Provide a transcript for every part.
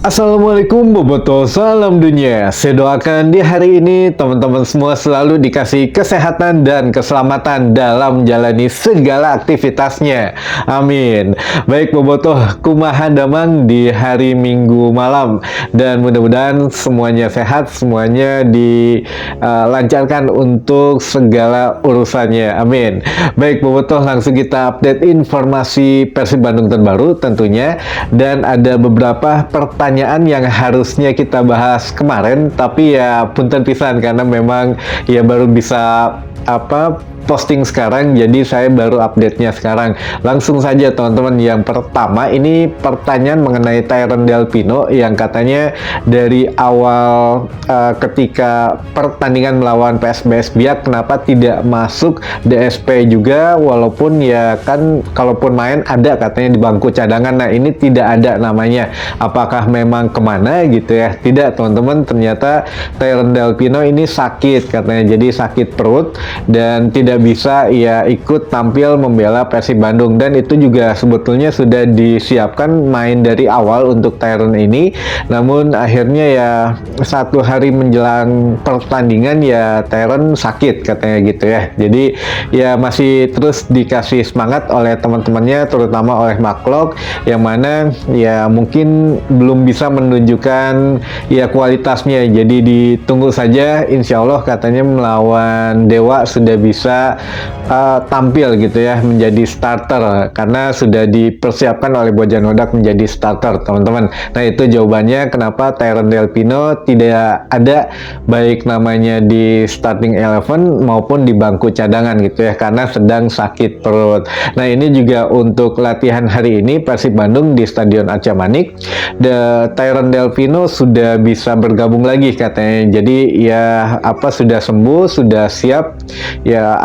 Assalamualaikum Boboto, salam dunia. Saya doakan di hari ini teman-teman semua selalu dikasih kesehatan dan keselamatan dalam menjalani segala aktivitasnya. Amin. Baik Boboto, kumaha damang di hari Minggu malam, dan mudah-mudahan semuanya sehat, semuanya dilancarkan untuk segala urusannya. Amin. Baik Boboto, langsung kita update informasi Persib Bandung terbaru tentunya, dan ada beberapa pertanyaan yang harusnya kita bahas kemarin, tapi ya punten pisan karena memang ya baru bisa posting sekarang, jadi saya baru update-nya sekarang. Langsung saja teman-teman, yang pertama ini pertanyaan mengenai Tyron Delpino yang katanya dari awal ketika pertandingan melawan PSBS Biak kenapa tidak masuk DSP juga, walaupun ya kan kalaupun main ada katanya di bangku cadangan. Nah ini tidak ada namanya, apakah memang kemana gitu ya? Tidak teman-teman, ternyata Tyron Delpino ini sakit katanya, jadi sakit perut dan tidak bisa ya ikut tampil membela Persib Bandung, dan itu juga sebetulnya sudah disiapkan main dari awal untuk Tyron ini, namun akhirnya ya satu hari menjelang pertandingan ya Tyron sakit katanya gitu ya. Jadi ya masih terus dikasih semangat oleh teman-temannya, terutama oleh Maklok, yang mana ya mungkin belum bisa menunjukkan ya kualitasnya, jadi ditunggu saja, insya Allah katanya melawan Dewa sudah bisa tampil gitu ya menjadi starter, karena sudah dipersiapkan oleh Bojan Hodak menjadi starter teman-teman. Nah itu jawabannya kenapa Tyron Delpino tidak ada baik namanya di starting 11 maupun di bangku cadangan gitu ya, karena sedang sakit perut. Nah ini juga untuk latihan hari ini Persib Bandung di Stadion Arca Manik, Tyron Delpino sudah bisa bergabung lagi katanya, jadi ya sudah sembuh, sudah siap ya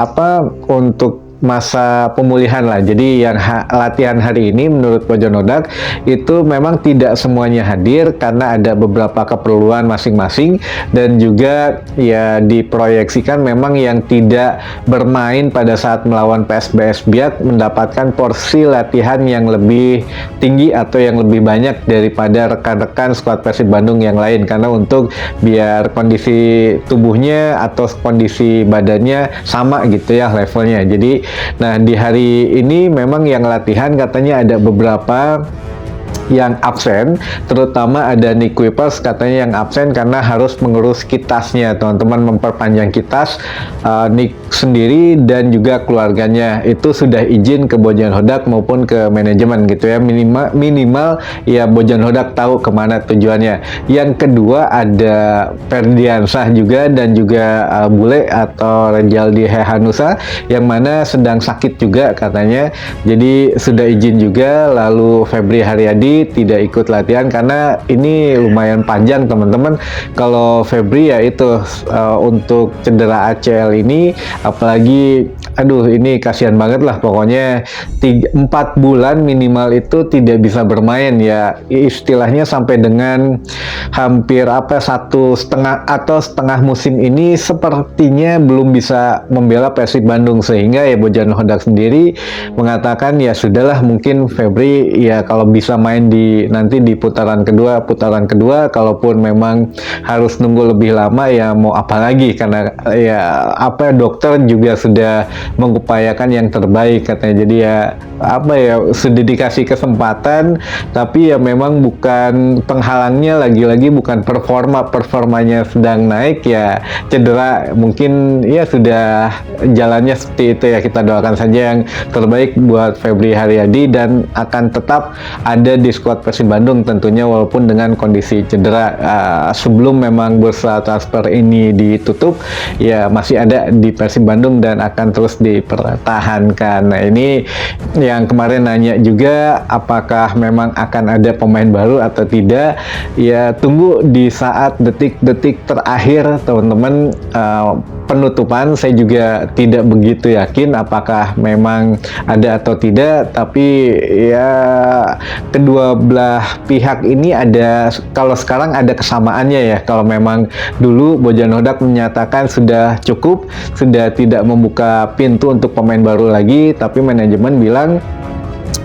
untuk masa pemulihan lah. Jadi yang latihan hari ini menurut Bojan Hodak itu memang tidak semuanya hadir karena ada beberapa keperluan masing-masing, dan juga ya diproyeksikan memang yang tidak bermain pada saat melawan PSBS Biak mendapatkan porsi latihan yang lebih tinggi atau yang lebih banyak daripada rekan-rekan skuad Persib Bandung yang lain, karena untuk biar kondisi tubuhnya atau kondisi badannya sama gitu ya levelnya. Jadi nah di hari ini memang yang latihan katanya ada beberapa yang absen, terutama ada Nick Kuipers katanya yang absen karena harus mengurus kitasnya teman-teman, memperpanjang kitas Nick sendiri dan juga keluarganya. Itu sudah izin ke Bojan Hodak maupun ke manajemen gitu ya, minimal ya Bojan Hodak tahu kemana tujuannya. Yang kedua ada Ferdiansah juga, dan juga Bule atau Rejaldi Hehanusa yang mana sedang sakit juga katanya, jadi sudah izin juga. Lalu Febri Haryadi tidak ikut latihan karena ini lumayan panjang teman-teman. Kalau Febri ya itu untuk cedera ACL ini, apalagi aduh ini kasihan banget lah pokoknya, 4 bulan minimal itu tidak bisa bermain ya, istilahnya sampai dengan hampir 1,5 atau setengah musim ini sepertinya belum bisa membela Persib Bandung, sehingga ya Bojan Hodak sendiri mengatakan ya sudahlah, mungkin Febri ya kalau bisa main nanti di putaran kedua, kalaupun memang harus nunggu lebih lama ya mau apa lagi, karena ya dokter juga sudah mengupayakan yang terbaik katanya. Jadi ya sudah dikasih kesempatan, tapi ya memang bukan penghalangnya, lagi-lagi bukan performanya sedang naik ya cedera, mungkin ya sudah jalannya seperti itu ya. Kita doakan saja yang terbaik buat Febri Haryadi dan akan tetap ada di skuad Persib Bandung tentunya, walaupun dengan kondisi cedera. Sebelum memang bursa transfer ini ditutup ya masih ada di Persib Bandung dan akan terus dipertahankan. Nah ini yang kemarin nanya juga apakah memang akan ada pemain baru atau tidak, ya tunggu di saat detik-detik terakhir teman-teman penutupan. Saya juga tidak begitu yakin apakah memang ada atau tidak, tapi ya kedua belah pihak ini ada, kalau sekarang ada kesamaannya ya. Kalau memang dulu Bojan Hodak menyatakan sudah cukup, sudah tidak membuka pintu untuk pemain baru lagi, tapi manajemen bilang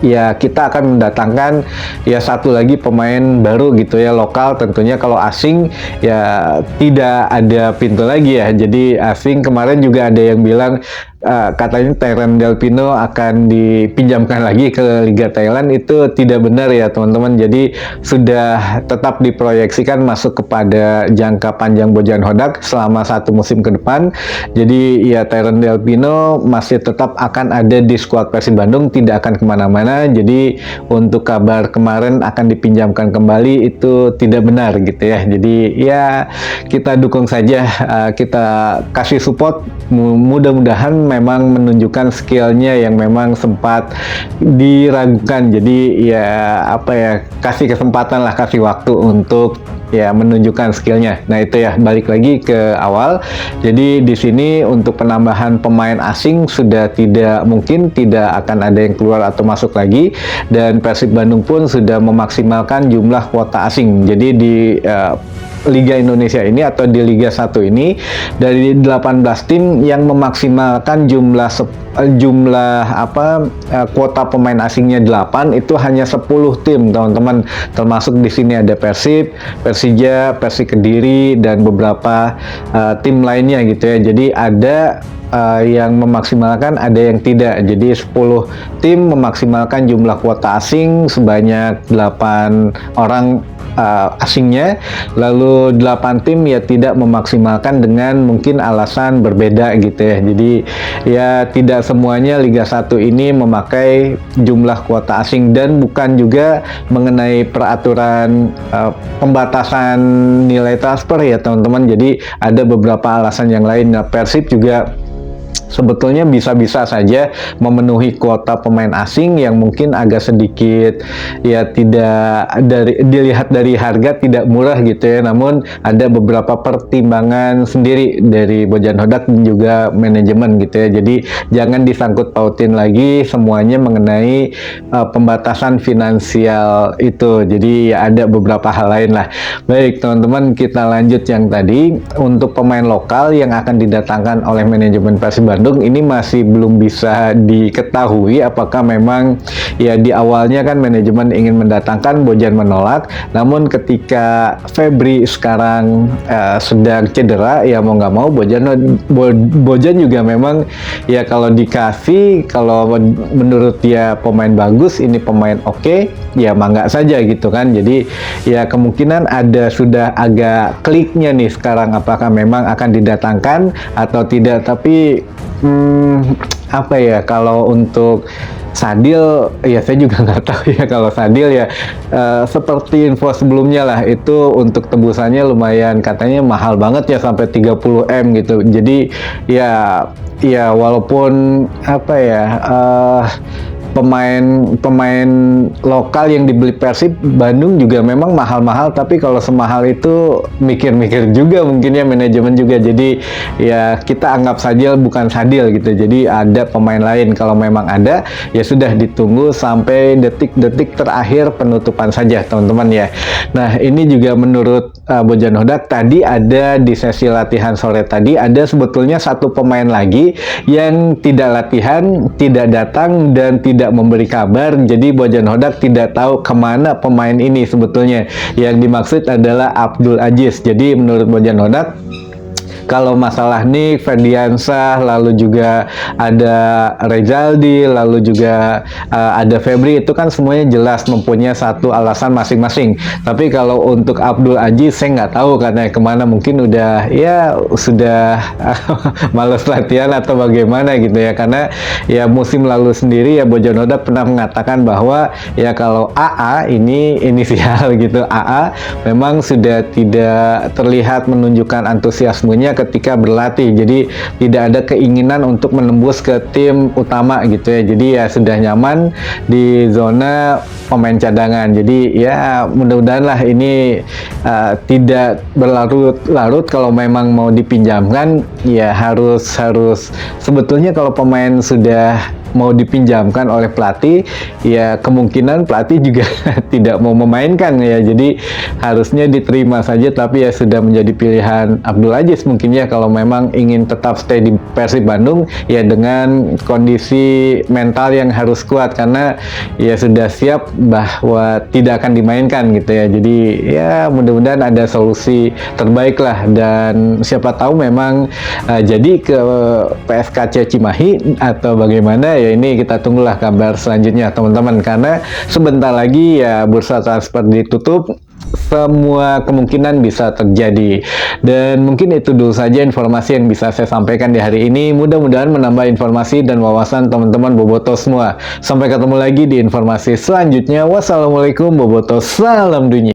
ya kita akan mendatangkan ya satu lagi pemain baru gitu ya, lokal tentunya. Kalau asing ya tidak ada pintu lagi ya. Jadi asing kemarin juga ada yang bilang katanya Terran Del Pino akan dipinjamkan lagi ke Liga Thailand. Itu tidak benar ya teman-teman. Jadi sudah tetap diproyeksikan masuk kepada jangka panjang Bojan Hodak selama 1 musim ke depan. Jadi ya Terran Del Pino masih tetap akan ada di skuad Persib Bandung, tidak akan kemana-mana. Jadi untuk kabar kemarin akan dipinjamkan kembali itu tidak benar gitu ya. Jadi ya kita dukung saja, kita kasih support, mudah-mudahan memang menunjukkan skillnya yang memang sempat diragukan. Jadi ya apa ya, kasih kesempatan lah, kasih waktu untuk ya menunjukkan skillnya. Nah itu ya, balik lagi ke awal. Jadi di sini untuk penambahan pemain asing sudah tidak mungkin, tidak akan ada yang keluar atau masuk lagi, dan Persib Bandung pun sudah memaksimalkan jumlah kuota asing. Jadi di Liga Indonesia ini atau di Liga 1 ini, dari 18 tim yang memaksimalkan jumlah kuota pemain asingnya 8, itu hanya 10 tim teman-teman. Termasuk di sini ada Persib, Persija, Persik Kediri dan beberapa tim lainnya gitu ya. Jadi ada yang memaksimalkan, ada yang tidak. Jadi 10 tim memaksimalkan jumlah kuota asing sebanyak 8 orang asingnya, lalu 8 tim ya tidak memaksimalkan dengan mungkin alasan berbeda gitu ya. Jadi ya tidak semuanya Liga 1 ini memakai jumlah kuota asing, dan bukan juga mengenai peraturan pembatasan nilai transfer ya teman-teman. Jadi ada beberapa alasan yang lain. Nah, Persib juga sebetulnya bisa-bisa saja memenuhi kuota pemain asing yang mungkin agak sedikit ya, tidak dilihat dari harga tidak murah gitu ya. Namun ada beberapa pertimbangan sendiri dari Bojan Hodak dan juga manajemen gitu ya. Jadi jangan disangkut pautin lagi semuanya mengenai pembatasan finansial itu. Jadi ya ada beberapa hal lain lah. Baik teman-teman, kita lanjut yang tadi. Untuk pemain lokal yang akan didatangkan oleh manajemen Persib Bandung, ini masih belum bisa diketahui apakah memang ya di awalnya kan manajemen ingin mendatangkan, Bojan menolak. Namun ketika Febri sekarang sedang cedera, ya mau nggak mau Bojan juga memang ya kalau dikasih, kalau menurut dia pemain bagus, ini pemain oke, ya mangga saja gitu kan. Jadi ya kemungkinan ada sudah agak kliknya nih sekarang, apakah memang akan didatangkan atau tidak. Tapi apa ya, kalau untuk Sadil ya saya juga nggak tahu ya. Kalau Sadil ya seperti info sebelumnya lah, itu untuk tebusannya lumayan katanya mahal banget ya, sampai 30M gitu. Jadi ya walaupun apa ya, pemain lokal yang dibeli Persib Bandung juga memang mahal-mahal, tapi kalau semahal itu mikir-mikir juga mungkin ya manajemen juga. Jadi ya kita anggap saja bukan Sadil gitu. Jadi ada pemain lain, kalau memang ada ya sudah ditunggu sampai detik-detik terakhir penutupan saja teman-teman ya. Nah ini juga menurut Bojan Hodak tadi ada di sesi latihan sore tadi, ada sebetulnya satu pemain lagi yang tidak latihan, tidak datang dan tidak memberi kabar. Jadi Bojan Hodak tidak tahu kemana pemain ini sebetulnya. Yang dimaksud adalah Abdul Aziz. Jadi menurut Bojan Hodak, kalau masalah Nick, Ferdiansyah, lalu juga ada Rezaldi, lalu juga ada Febri, itu kan semuanya jelas mempunyai satu alasan masing-masing. Tapi kalau untuk Abdul Aziz, saya nggak tahu karena kemana, mungkin udah ya sudah males latihan atau bagaimana gitu ya. Karena ya musim lalu sendiri ya Bojan Hodak pernah mengatakan bahwa ya kalau AA ini inisial gitu, AA memang sudah tidak terlihat menunjukkan antusiasmenya ketika berlatih. Jadi tidak ada keinginan untuk menembus ke tim utama gitu ya. Jadi ya sudah nyaman di zona pemain cadangan. Jadi ya mudah-mudahan lah ini tidak berlarut-larut. Kalau memang mau dipinjamkan ya harus sebetulnya kalau pemain sudah mau dipinjamkan oleh pelatih, ya kemungkinan pelatih juga tidak mau memainkan ya. Jadi harusnya diterima saja, tapi ya sudah menjadi pilihan Abdul Aziz mungkin ya kalau memang ingin tetap stay di Persib Bandung ya, dengan kondisi mental yang harus kuat karena ya sudah siap bahwa tidak akan dimainkan gitu ya. Jadi ya mudah-mudahan ada solusi terbaik lah, dan siapa tahu memang jadi ke PSKC Cimahi atau bagaimana ya, ini kita tunggulah kabar selanjutnya teman-teman, karena sebentar lagi ya bursa transfer ditutup, semua kemungkinan bisa terjadi. Dan mungkin itu dulu saja informasi yang bisa saya sampaikan di hari ini. Mudah-mudahan menambah informasi dan wawasan teman-teman Boboto semua. Sampai ketemu lagi di informasi selanjutnya. Wassalamualaikum Boboto, salam dunia.